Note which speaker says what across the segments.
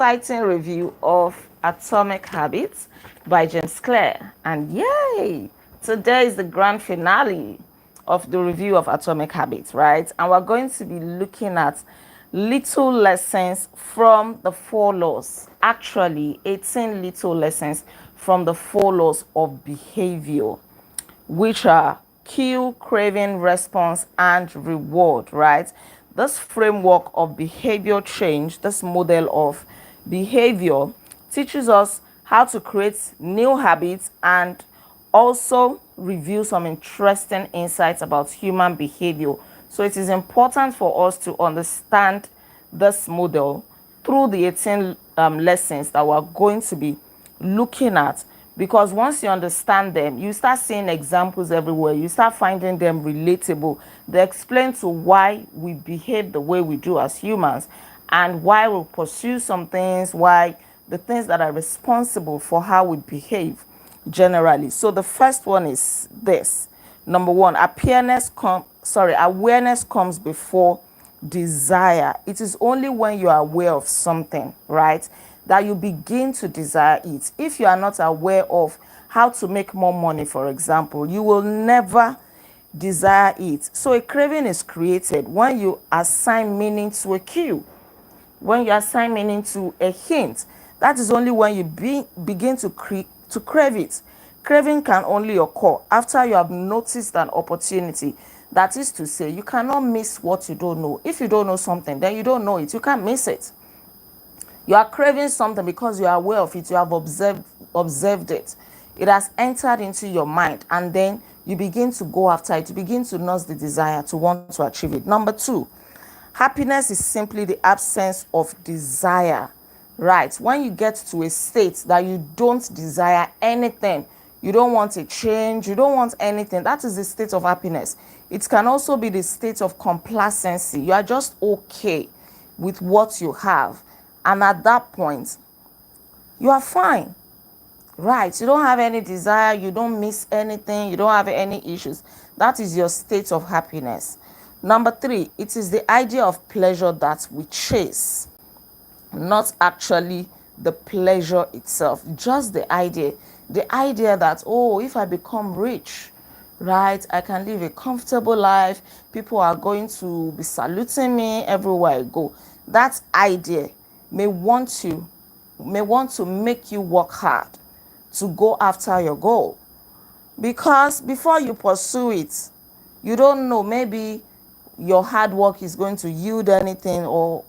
Speaker 1: exciting review of Atomic Habits by James Clear. And yay! Today is the grand finale of the review of Atomic Habits, right? And we're going to be looking at little lessons from the four laws. Actually, 18 little lessons from the four laws of behavior, which are cue, craving, response, and reward, right? This framework of behavior change, this model of behavior, teaches us how to create new habits and also reveal some interesting insights about human behavior. So it is important for us to understand this model through the 18 lessons that we're going to be looking at, because once you understand them, you start seeing examples everywhere. You start finding them relatable. They explain to why we behave the way we do as humans and why we pursue some things, why the things that are responsible for how we behave generally. So the first one is this. Number one, awareness comes before desire. It is only when you are aware of something, right, that you begin to desire it. If you are not aware of how to make more money, for example, you will never desire it. So a craving is created when you assign meaning to a cue, when you assign meaning to a hint. That is only when you begin to crave it. Craving can only occur after you have noticed an opportunity. That is to say, you cannot miss what you don't know. If you don't know something, then you don't know it. You can't miss it. You are craving something because you are aware of it. You have observed it. It has entered into your mind, and then you begin to go after it. You begin to nurse the desire to want to achieve it. Number two, happiness is simply the absence of desire, right? When you get to a state that you don't desire anything, you don't want a change, you don't want anything, that is the state of happiness. It can also be the state of complacency. You are just okay with what you have. And at that point, you are fine, right? You don't have any desire, you don't miss anything, you don't have any issues. That is your state of happiness. Number three, it is the idea of pleasure that we chase, not actually the pleasure itself, just the idea that, oh, if I become rich, right, I can live a comfortable life, people are going to be saluting me everywhere I go. That idea may want to make you work hard to go after your goal, because before you pursue it, you don't know, maybe your hard work is going to yield anything, or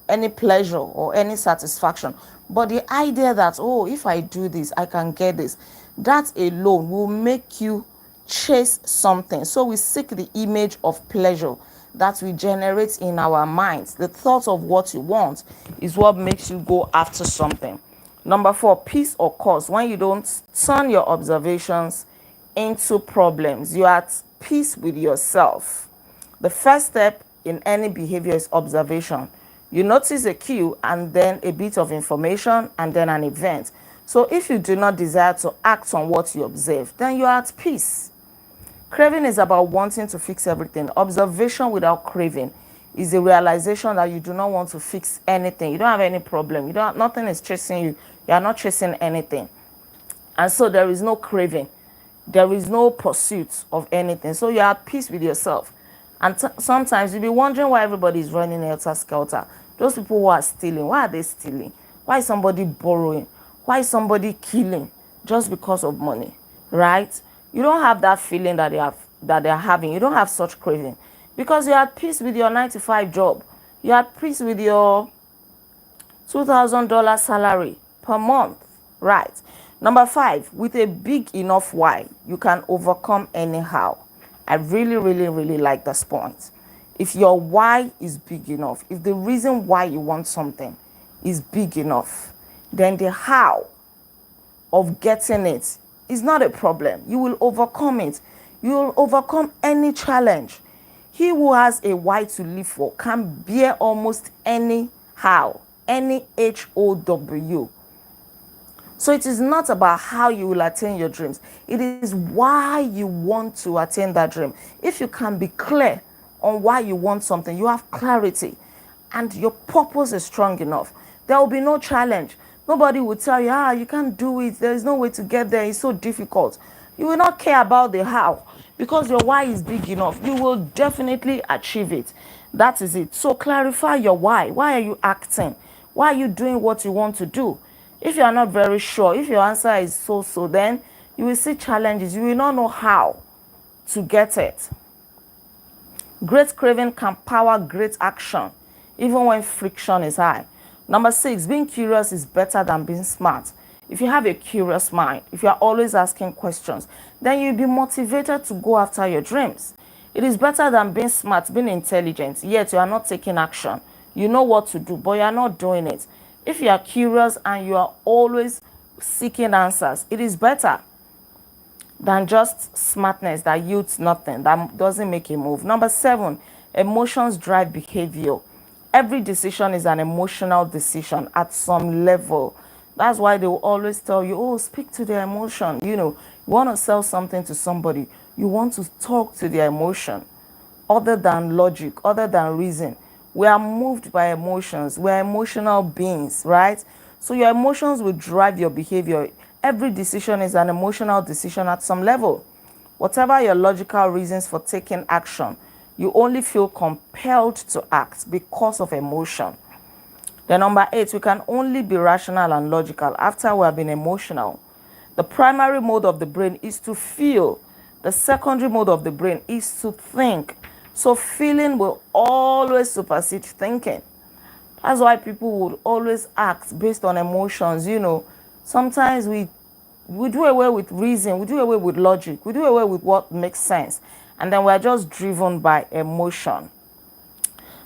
Speaker 1: any pleasure or any satisfaction. But the idea that, oh, if I do this, I can get this, that alone will make you chase something. So we seek the image of pleasure that we generate in our minds. The thought of what you want is what makes you go after something. Number four, peace occurs when you don't turn your observations into problems. You are at peace with yourself. The first step in any behavior is observation. You notice a cue and then a bit of information and then an event. So if you do not desire to act on what you observe, then you are at peace. Craving is about wanting to fix everything. Observation without craving is a realization that you do not want to fix anything. You don't have any problem. Nothing is chasing you. You are not chasing anything. And so there is no craving. There is no pursuit of anything. So you are at peace with yourself. And sometimes you'll be wondering why everybody is running helter-skelter. Those people who are stealing, why are they stealing? Why is somebody borrowing? Why is somebody killing just because of money, right? You don't have that feeling that they're having. You don't have such craving because you're at peace with your 9-to-5 job. You're at peace with your $2,000 salary per month, right? Number five, with a big enough why, you can overcome anyhow. I really, really, really like this point. If your why is big enough, if the reason why you want something is big enough, then the how of getting it is not a problem. You will overcome it. You will overcome any challenge. He who has a why to live for can bear almost any how, any HOW. So it is not about how you will attain your dreams. It is why you want to attain that dream. If you can be clear on why you want something, you have clarity, and your purpose is strong enough, There will be no challenge. Nobody will tell you, you can't do it. There is no way to get there. It's so difficult. You will not care about the how because your why is big enough. You will definitely achieve it. That is it. So clarify your why. Why are you acting? Why are you doing what you want to do? If you are not very sure, if your answer is so, then you will see challenges. You will not know how to get it. Great craving can power great action, even when friction is high. Number 6, being curious is better than being smart. If you have a curious mind, if you are always asking questions, then you'll be motivated to go after your dreams. It is better than being smart, being intelligent, yet you are not taking action. You know what to do, but you are not doing it. If you are curious and you are always seeking answers, it is better than just smartness that yields nothing, that doesn't make a move. Number 7, emotions drive behavior. Every decision is an emotional decision at some level. That's why they will always tell you, oh, speak to their emotion. You want to sell something to somebody, you want to talk to their emotion other than logic, other than reason. We are moved by emotions. We are emotional beings, right? So your emotions will drive your behavior. Every decision is an emotional decision at some level. Whatever your logical reasons for taking action, you only feel compelled to act because of emotion. Then number 8, we can only be rational and logical after we have been emotional. The primary mode of the brain is to feel. The secondary mode of the brain is to think. So feeling will always supersede thinking. That's why people would always act based on emotions. Sometimes we do away with reason, we do away with logic, we do away with what makes sense, and then we're just driven by emotion.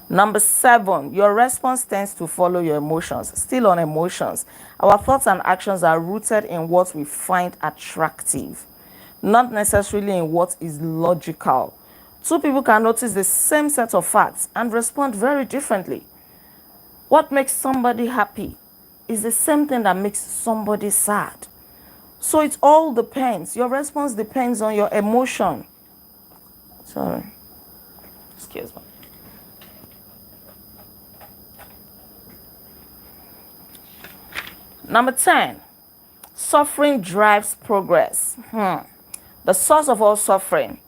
Speaker 1: Number 7, your response tends to follow your emotions. Still on emotions, our thoughts and actions are rooted in what we find attractive, not necessarily in what is logical. Two people can notice the same set of facts and respond very differently. What makes somebody happy is the same thing that makes somebody sad. So it all depends. Your response depends on your emotion. Sorry. Excuse me. Number 10, suffering drives progress. The source of all suffering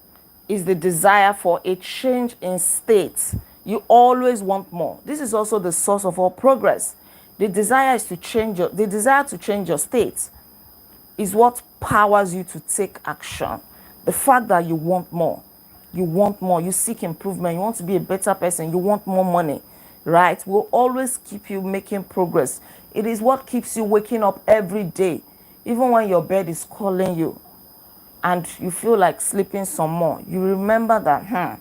Speaker 1: is the desire for a change in state. You always want more. This is also the source of all progress. The desire to change your state is what powers you to take action. The fact that you want more, you seek improvement, you want to be a better person, you want more money, right, will always keep you making progress. It is what keeps you waking up every day, even when your bed is calling you and you feel like sleeping some more. You remember that,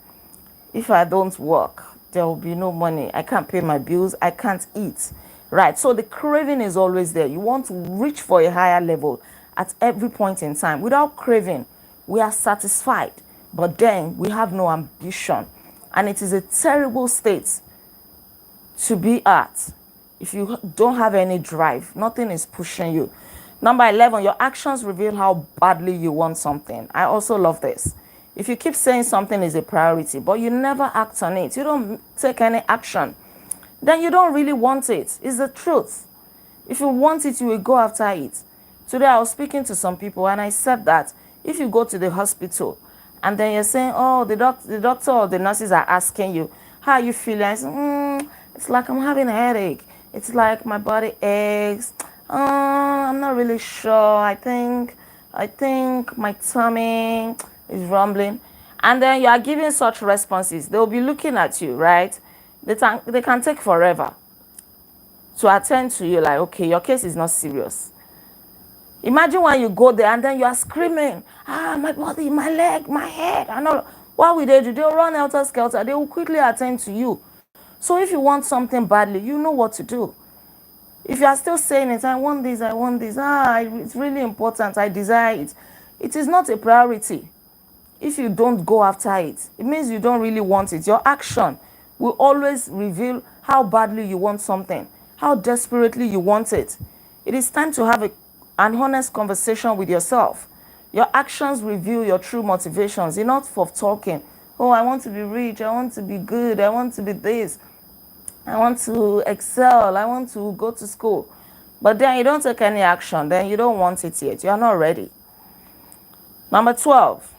Speaker 1: if I don't work, there will be no money. I can't pay my bills. I can't eat, right? So the craving is always there. You want to reach for a higher level at every point in time. Without craving, we are satisfied, but then we have no ambition. And it is a terrible state to be at. If you don't have any drive, nothing is pushing you. Number 11, your actions reveal how badly you want something. I also love this. If you keep saying something is a priority, but you never act on it, you don't take any action, then you don't really want it. It's the truth. If you want it, you will go after it. Today, I was speaking to some people and I said that if you go to the hospital and then you're saying, oh, the doctor or the nurses are asking you, how are you feeling? I say, it's like I'm having a headache. It's like my body aches. I'm not really sure. I think my tummy is rumbling. And then you are giving such responses. They'll be looking at you, right? They can take forever to attend to you, like, okay, your case is not serious. Imagine when you go there and then you are screaming, my body, my leg, my head. I know. What will they do? They'll run helter skelter. They will quickly attend to you. So if you want something badly, you know what to do. If you are still saying it, I want this, it's really important, I desire it. It is not a priority. If you don't go after it, it means you don't really want it. Your action will always reveal how badly you want something, how desperately you want it. It is time to have an honest conversation with yourself. Your actions reveal your true motivations. Enough of talking. Oh, I want to be rich, I want to be good, I want to be this. I want to excel, I want to go to school. But then you don't take any action, then you don't want it yet. You are not ready. Number 12,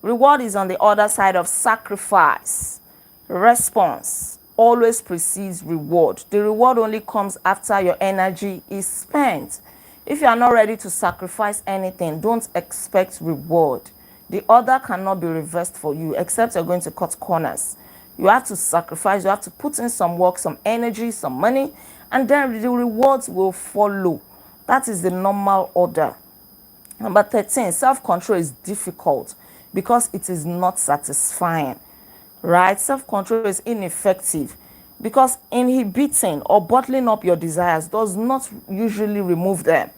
Speaker 1: reward is on the other side of sacrifice. Response always precedes reward. The reward only comes after your energy is spent. If you are not ready to sacrifice anything, don't expect reward. The order cannot be reversed for you except you're going to cut corners. You have to sacrifice, you have to put in some work, some energy, some money, and then the rewards will follow. That is the normal order. Number 13, self-control is difficult because it is not satisfying, right? Self-control is ineffective because inhibiting or bottling up your desires does not usually remove them.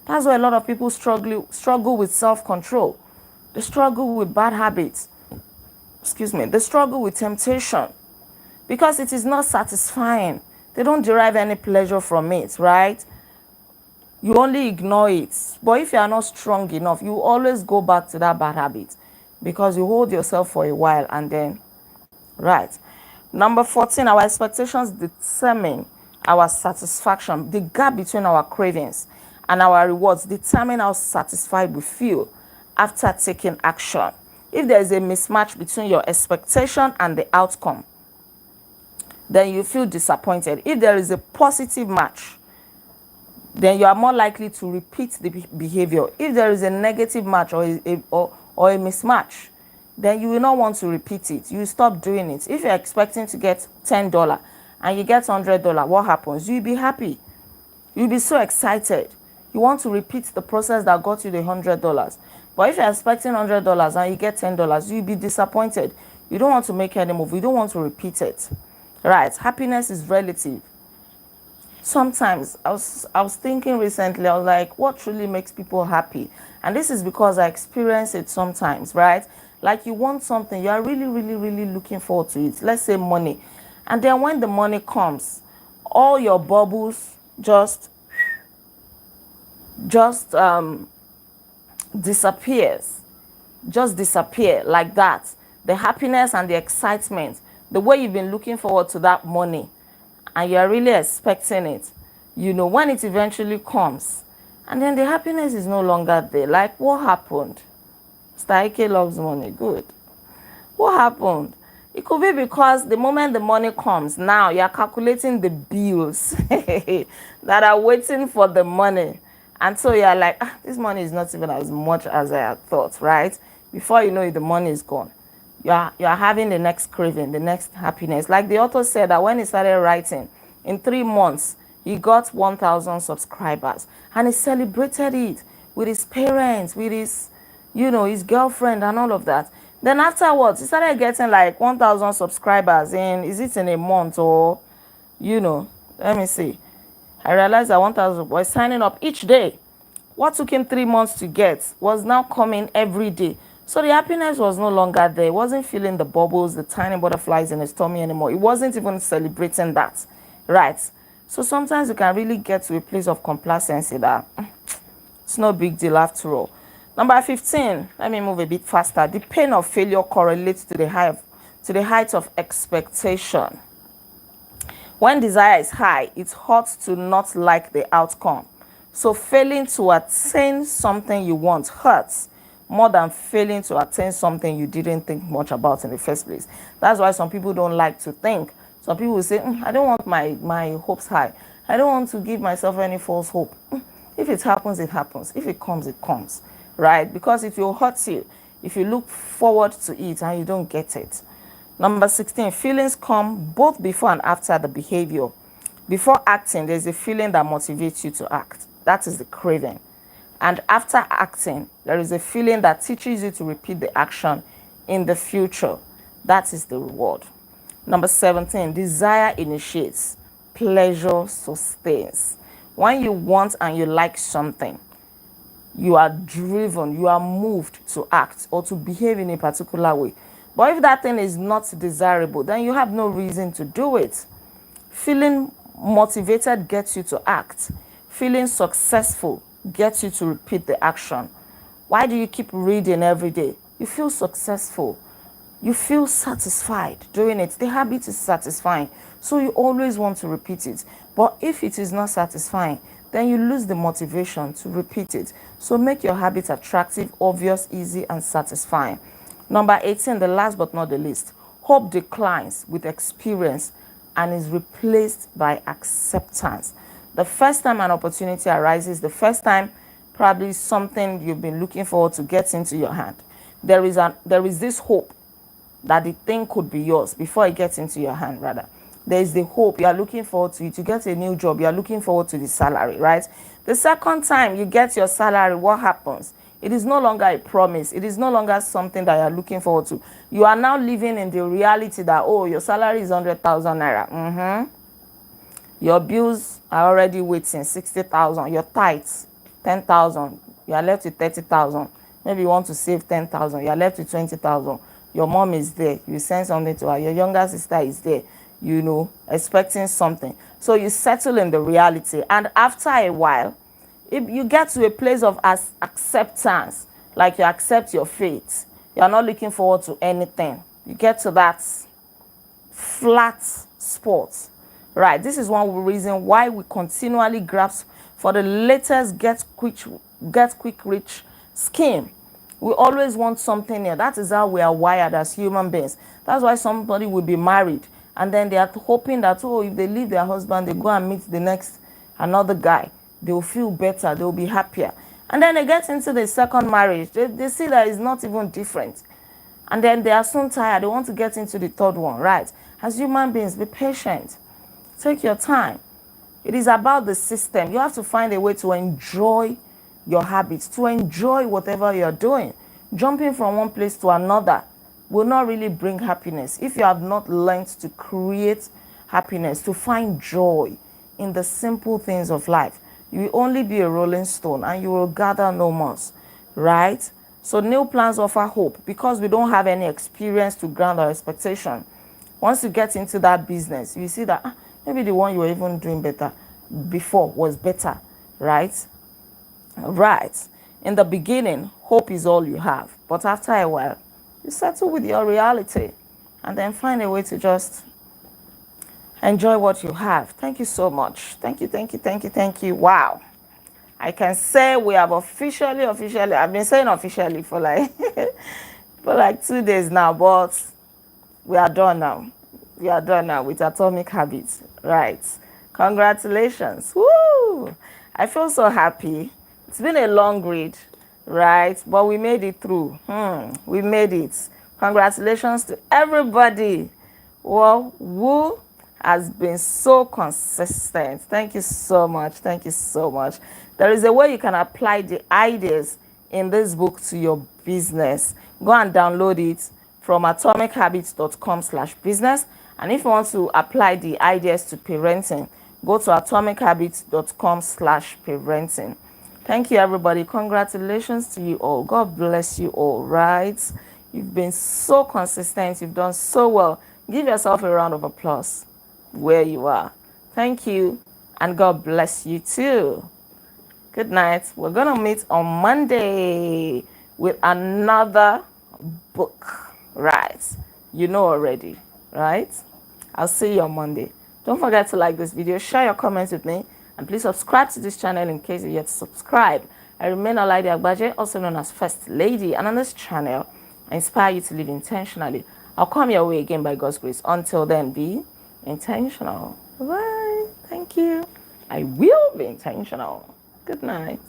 Speaker 1: That's why a lot of people struggle with self-control. They struggle with bad habits. They struggle with temptation because it is not satisfying. They don't derive any pleasure from it, right? You only ignore it. But if you are not strong enough, you always go back to that bad habit because you hold yourself for a while and then, right. Number 14, our expectations determine our satisfaction. The gap between our cravings and our rewards determine how satisfied we feel after taking action. If there is a mismatch between your expectation and the outcome, then you feel disappointed. If there is a positive match, then you are more likely to repeat the behavior. If there is a negative match or a mismatch, then you will not want to repeat it. You stop doing it. If you're expecting to get $10 and you get $100, what happens? You'll be happy. You'll be so excited. You want to repeat the process that got you the $100. But if you're expecting $100 and you get $10, you'll be disappointed. You don't want to make any move. You don't want to repeat it. Right? Happiness is relative. Sometimes I was thinking recently, I was like, what truly makes people happy? And this is because I experience it sometimes, right? Like you want something, you are really, really, really looking forward to it. Let's say money. And then when the money comes, all your bubbles just disappears. Just disappear like that. The happiness and the excitement, the way you've been looking forward to that money, and you're really expecting it, when it eventually comes, and then the happiness is no longer there. Like, what happened? Staike loves money. Good. What happened? It could be because the moment the money comes, now you're calculating the bills that are waiting for the money. And so you're like, this money is not even as much as I had thought, right? Before you know it, the money is gone. You're having the next craving, the next happiness. Like the author said that when he started writing, in 3 months, he got 1,000 subscribers. And he celebrated it with his parents, with his, his girlfriend and all of that. Then afterwards, he started getting like 1,000 subscribers is it in a month or, let me see. I realized that 1,000 was signing up each day. What took him 3 months to get was now coming every day. So the happiness was no longer there. He wasn't feeling the bubbles, the tiny butterflies in his tummy anymore. He wasn't even celebrating that, right? So sometimes you can really get to a place of complacency that it's no big deal after all. Number 15, let me move a bit faster. The pain of failure correlates to the height of expectation. When desire is high, it hurts to not like the outcome. So failing to attain something you want hurts more than failing to attain something you didn't think much about in the first place. That's why some people don't like to think. Some people will say, I don't want my hopes high. I don't want to give myself any false hope. If it happens, it happens. If it comes, it comes, right? Because it will hurt you if you look forward to it and you don't get it. Number 16, feelings come both before and after the behavior. Before acting, there's a feeling that motivates you to act. That is the craving. And after acting, there is a feeling that teaches you to repeat the action in the future. That is the reward. Number 17, desire initiates, pleasure sustains. When you want and you like something, you are driven, you are moved to act or to behave in a particular way. But if that thing is not desirable, then you have no reason to do it. Feeling motivated gets you to act. Feeling successful gets you to repeat the action. Why do you keep reading every day? You feel successful. You feel satisfied doing it. The habit is satisfying. So you always want to repeat it. But if it is not satisfying, then you lose the motivation to repeat it. So make your habit attractive, obvious, easy, and satisfying. Number 18, the last but not the least, hope declines with experience and is replaced by acceptance. The first time an opportunity arises, the first time probably something you've been looking forward to gets into your hand, there is this hope that the thing could be yours before it gets into your hand, rather. There is the hope you are looking forward to it. You get a new job, you are looking forward to the salary, right? The second time you get your salary, what happens? It is no longer a promise. It is no longer something that you are looking forward to. You are now living in the reality that, oh, your salary is 100,000 naira. Your bills are already waiting, 60,000. Your tithes, 10,000. You are left with 30,000. Maybe you want to save 10,000. You are left with 20,000. Your mom is there. You send something to her. Your younger sister is there, expecting something. So you settle in the reality. And after a while, if you get to a place of acceptance, like you accept your fate, you are not looking forward to anything. You get to that flat spot, right? This is one reason why we continually grasp for the latest get quick rich scheme. We always want something new. That is how we are wired as human beings. That's why somebody will be married and then they are hoping that, oh, if they leave their husband, they go and meet another guy. They will feel better. They will be happier. And then they get into the second marriage. They see that it's not even different. And then they are soon tired. They want to get into the third one, right? As human beings, be patient. Take your time. It is about the system. You have to find a way to enjoy your habits, to enjoy whatever you're doing. Jumping from one place to another will not really bring happiness if you have not learned to create happiness, to find joy in the simple things of life. You will only be a rolling stone and you will gather no moss, right? So new plans offer hope because we don't have any experience to ground our expectation. Once you get into that business, you see that maybe the one you were even doing better before was better, right? Right. In the beginning, hope is all you have. But after a while, you settle with your reality and then find a way to just enjoy what you have. Thank you so much. Thank you. Wow. I can say we have officially, I've been saying officially for like for like 2 days now, but we are done now. We are done now with Atomic Habits. Right. Congratulations. Woo! I feel so happy. It's been a long read, right? But we made it through. We made it. Congratulations to everybody. Well, who has been so consistent. Thank you so much. Thank you so much. There is a way you can apply the ideas in this book to your business. Go and download it from atomichabits.com/business. And if you want to apply the ideas to parenting, go to atomichabits.com/parenting. Thank you, everybody. Congratulations to you all. God bless you all, right? You've been so consistent. You've done so well. Give yourself a round of applause where you are. Thank you, and God bless you too. Good night. We're going to meet on Monday with another book, right? You know already, right? I'll see you on Monday. Don't forget to like this video, share your comments with me, and please subscribe to this channel in case you're yet to subscribe. I remain Olaide Agbaje, also known as First Lady, and on this channel, I inspire you to live intentionally. I'll come your way again by God's grace. Until then, be intentional. Bye. Thank you. I will be intentional. Good night.